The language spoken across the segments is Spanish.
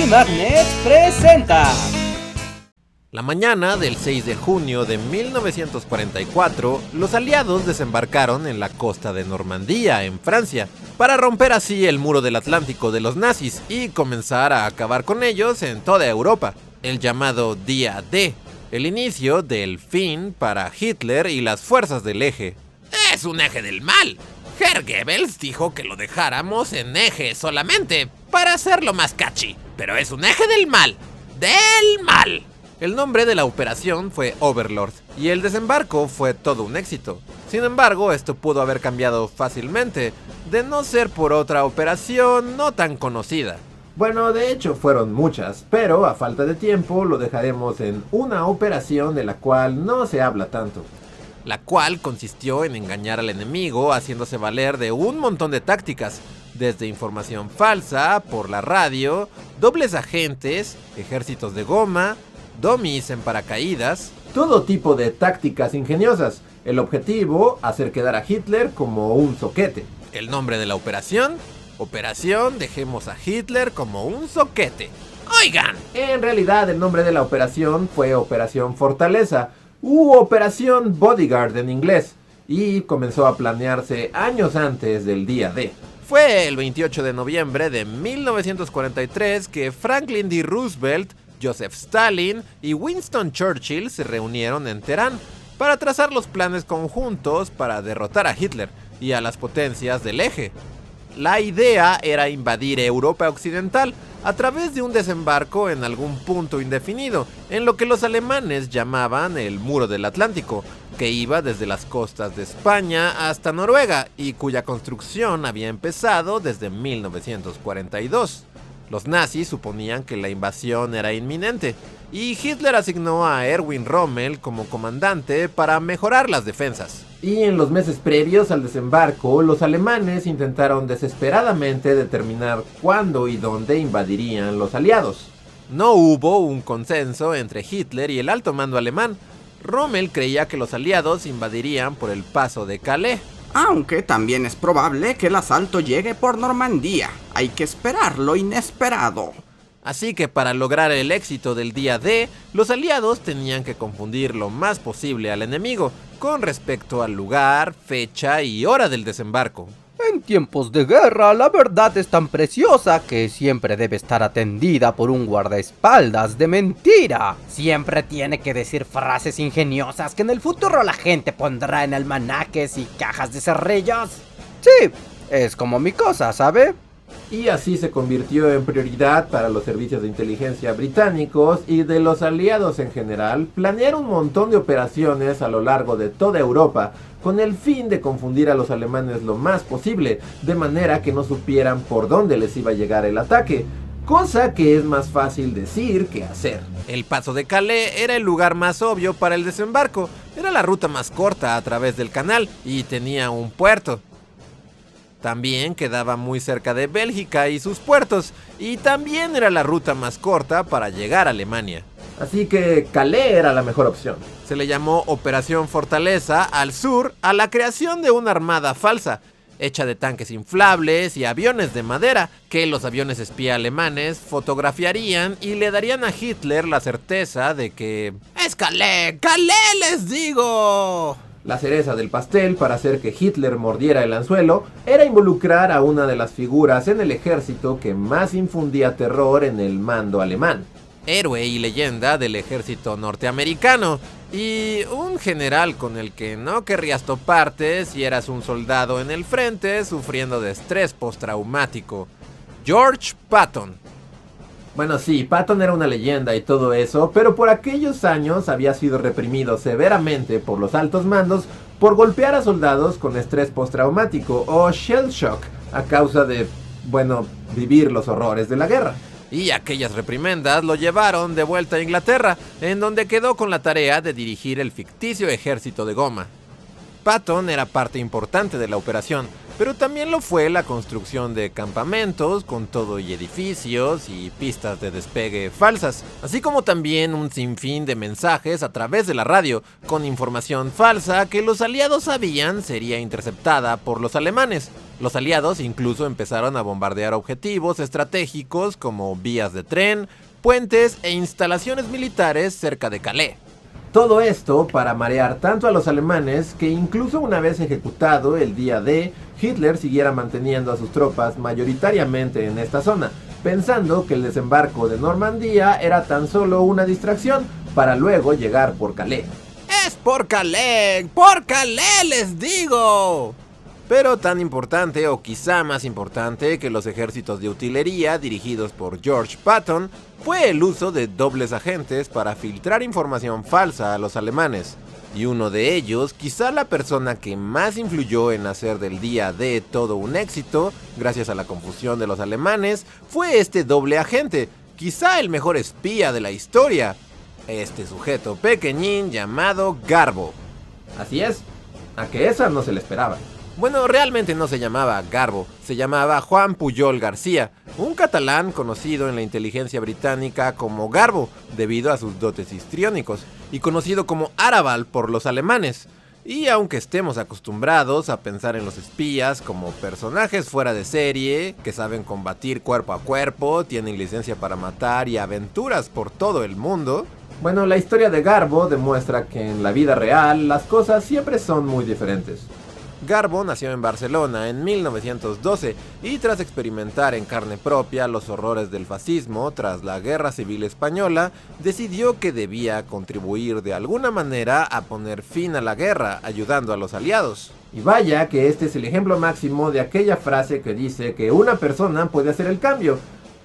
Magnet presenta. La mañana del 6 de junio de 1944, los aliados desembarcaron en la costa de Normandía, en Francia, para romper así el muro del Atlántico de los nazis y comenzar a acabar con ellos en toda Europa. El llamado Día D, el inicio del fin para Hitler y las fuerzas del eje. Es un eje del mal. Herr Goebbels dijo que lo dejáramos en eje solamente para hacerlo más catchy, pero es un eje del mal. ¡Del mal! El nombre de la operación fue Overlord, y el desembarco fue todo un éxito. Sin embargo, esto pudo haber cambiado fácilmente, de no ser por otra operación no tan conocida. Bueno, de hecho fueron muchas, pero a falta de tiempo lo dejaremos en una operación de la cual no se habla tanto. La cual consistió en engañar al enemigo haciéndose valer de un montón de tácticas, desde información falsa, por la radio, dobles agentes, ejércitos de goma, dummies en paracaídas, todo tipo de tácticas ingeniosas. El objetivo, hacer quedar a Hitler como un zoquete. El nombre de la operación, Operación Dejemos a Hitler como un zoquete. Oigan, En realidad el nombre de la operación fue Operación Fortaleza, u Operación Bodyguard en inglés, y comenzó a planearse años antes del día D. Fue el 28 de noviembre de 1943 que Franklin D. Roosevelt, Joseph Stalin y Winston Churchill se reunieron en Teherán para trazar los planes conjuntos para derrotar a Hitler y a las potencias del eje. La idea era invadir Europa Occidental a través de un desembarco en algún punto indefinido, en lo que los alemanes llamaban el Muro del Atlántico, que iba desde las costas de España hasta Noruega y cuya construcción había empezado desde 1942. Los nazis suponían que la invasión era inminente, y Hitler asignó a Erwin Rommel como comandante para mejorar las defensas. Y en los meses previos al desembarco, los alemanes intentaron desesperadamente determinar cuándo y dónde invadirían los aliados. No hubo un consenso entre Hitler y el alto mando alemán. Rommel creía que los aliados invadirían por el paso de Calais, aunque también es probable que el asalto llegue por Normandía. Hay que esperar lo inesperado. Así que para lograr el éxito del día D, los aliados tenían que confundir lo más posible al enemigo con respecto al lugar, fecha y hora del desembarco. En tiempos de guerra, la verdad es tan preciosa que siempre debe estar atendida por un guardaespaldas de mentira. Siempre tiene que decir frases ingeniosas que en el futuro la gente pondrá en almanaques y cajas de cerrillos. Sí, es como mi cosa, ¿sabe? Y así se convirtió en prioridad para los servicios de inteligencia británicos y de los aliados en general planear un montón de operaciones a lo largo de toda Europa con el fin de confundir a los alemanes lo más posible, de manera que no supieran por dónde les iba a llegar el ataque, cosa que es más fácil decir que hacer. El paso de Calais era el lugar más obvio para el desembarco, era la ruta más corta a través del canal y tenía un puerto. También quedaba muy cerca de Bélgica y sus puertos, y también era la ruta más corta para llegar a Alemania. Así que Calais era la mejor opción. Se le llamó Operación Fortaleza al sur a la creación de una armada falsa, hecha de tanques inflables y aviones de madera, que los aviones espía alemanes fotografiarían y le darían a Hitler la certeza de que... ¡es Calais! ¡Calais les digo! La cereza del pastel para hacer que Hitler mordiera el anzuelo era involucrar a una de las figuras en el ejército que más infundía terror en el mando alemán. Héroe y leyenda del ejército norteamericano, y un general con el que no querrías toparte si eras un soldado en el frente sufriendo de estrés postraumático. George Patton. Bueno, sí, Patton era una leyenda y todo eso, pero por aquellos años había sido reprimido severamente por los altos mandos por golpear a soldados con estrés postraumático o shell shock a causa de, vivir los horrores de la guerra. Y aquellas reprimendas lo llevaron de vuelta a Inglaterra, en donde quedó con la tarea de dirigir el ficticio ejército de goma. Patton era parte importante de la operación, pero también lo fue la construcción de campamentos con todo y edificios y pistas de despegue falsas, así como también un sinfín de mensajes a través de la radio, con información falsa que los aliados sabían sería interceptada por los alemanes. Los aliados incluso empezaron a bombardear objetivos estratégicos como vías de tren, puentes e instalaciones militares cerca de Calais. Todo esto para marear tanto a los alemanes que incluso una vez ejecutado el día D, Hitler siguiera manteniendo a sus tropas mayoritariamente en esta zona, pensando que el desembarco de Normandía era tan solo una distracción para luego llegar por Calais. ¡Es por Calais les digo! Pero tan importante o quizá más importante que los ejércitos de utilería dirigidos por George Patton fue el uso de dobles agentes para filtrar información falsa a los alemanes. Y uno de ellos, quizá la persona que más influyó en hacer del día D todo un éxito, gracias a la confusión de los alemanes, fue este doble agente, quizá el mejor espía de la historia, este sujeto pequeñín llamado Garbo. Así es, a que esa no se le esperaba. Bueno, realmente no se llamaba Garbo, se llamaba Juan Pujol García, un catalán conocido en la inteligencia británica como Garbo, debido a sus dotes histriónicos, y conocido como Arabal por los alemanes. Y aunque estemos acostumbrados a pensar en los espías como personajes fuera de serie, que saben combatir cuerpo a cuerpo, tienen licencia para matar y aventuras por todo el mundo, bueno, la historia de Garbo demuestra que en la vida real las cosas siempre son muy diferentes. Garbo nació en Barcelona en 1912 y tras experimentar en carne propia los horrores del fascismo tras la Guerra Civil Española, decidió que debía contribuir de alguna manera a poner fin a la guerra, ayudando a los aliados. Y vaya que este es el ejemplo máximo de aquella frase que dice que una persona puede hacer el cambio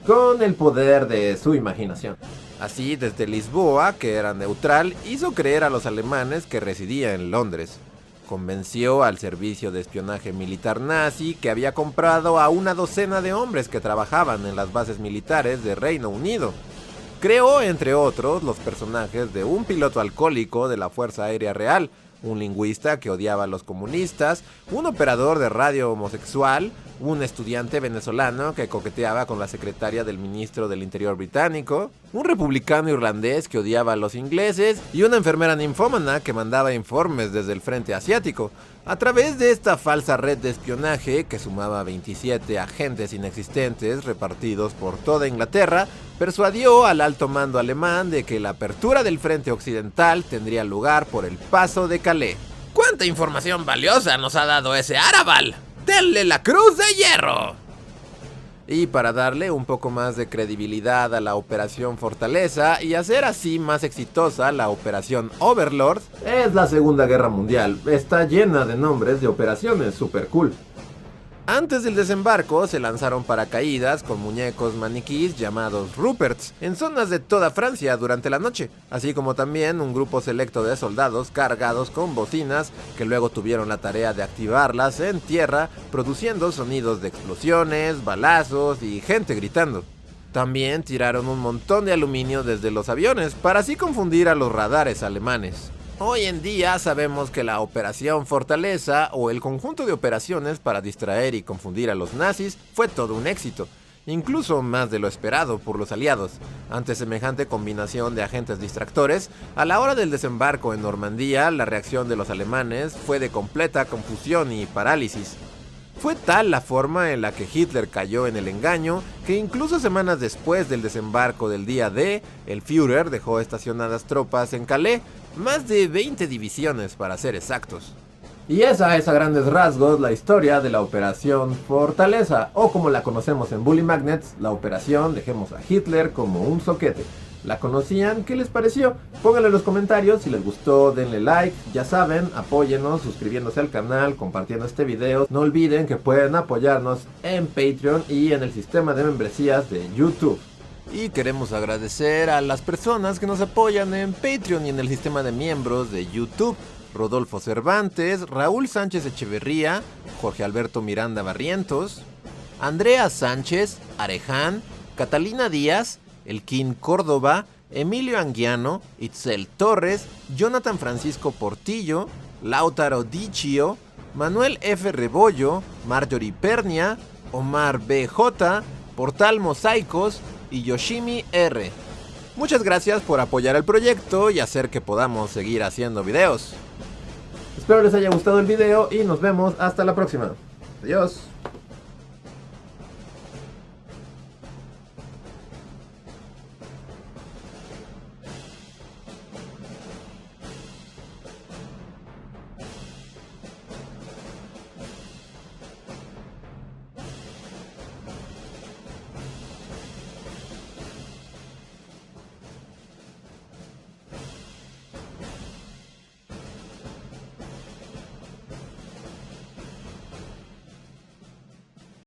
con el poder de su imaginación. Así, desde Lisboa, que era neutral, hizo creer a los alemanes que residía en Londres. Convenció al servicio de espionaje militar nazi que había comprado a una docena de hombres que trabajaban en las bases militares de Reino Unido. Creó, entre otros, los personajes de un piloto alcohólico de la Fuerza Aérea Real, un lingüista que odiaba a los comunistas, un operador de radio homosexual, un estudiante venezolano que coqueteaba con la secretaria del ministro del Interior británico, un republicano irlandés que odiaba a los ingleses y una enfermera ninfómana que mandaba informes desde el frente asiático. A través de esta falsa red de espionaje, que sumaba 27 agentes inexistentes repartidos por toda Inglaterra, persuadió al alto mando alemán de que la apertura del frente occidental tendría lugar por el paso de Calais. ¡Cuánta información valiosa nos ha dado ese Arabal! ¡Denle la cruz de hierro! Y para darle un poco más de credibilidad a la Operación Fortaleza y hacer así más exitosa la Operación Overlord, es la Segunda Guerra Mundial, está llena de nombres de operaciones super cool. Antes del desembarco se lanzaron paracaídas con muñecos maniquís llamados Ruperts en zonas de toda Francia durante la noche, así como también un grupo selecto de soldados cargados con bocinas que luego tuvieron la tarea de activarlas en tierra, produciendo sonidos de explosiones, balazos y gente gritando. También tiraron un montón de aluminio desde los aviones para así confundir a los radares alemanes. Hoy en día sabemos que la Operación Fortaleza o el conjunto de operaciones para distraer y confundir a los nazis fue todo un éxito, incluso más de lo esperado por los aliados. Ante semejante combinación de agentes distractores, a la hora del desembarco en Normandía, la reacción de los alemanes fue de completa confusión y parálisis. Fue tal la forma en la que Hitler cayó en el engaño que incluso semanas después del desembarco del día D, el Führer dejó estacionadas tropas en Calais, más de 20 divisiones para ser exactos. Y esa es a grandes rasgos la historia de la Operación Fortaleza, o como la conocemos en Bully Magnets, la operación Dejemos a Hitler como un soquete. ¿La conocían? ¿Qué les pareció? Pónganlo en los comentarios, si les gustó denle like, ya saben, apóyennos suscribiéndose al canal, compartiendo este video. No olviden que pueden apoyarnos en Patreon y en el sistema de membresías de YouTube. Y queremos agradecer a las personas que nos apoyan en Patreon y en el sistema de miembros de YouTube. Rodolfo Cervantes, Raúl Sánchez Echeverría, Jorge Alberto Miranda Barrientos, Andrea Sánchez, Areján, Catalina Díaz, Elkin Córdoba, Emilio Anguiano, Itzel Torres, Jonathan Francisco Portillo, Lautaro Dichio, Manuel F. Rebollo, Marjorie Pernia, Omar BJ, Portal Mosaicos y Yoshimi R. Muchas gracias por apoyar el proyecto y hacer que podamos seguir haciendo videos. Espero les haya gustado el video y nos vemos hasta la próxima. Adiós.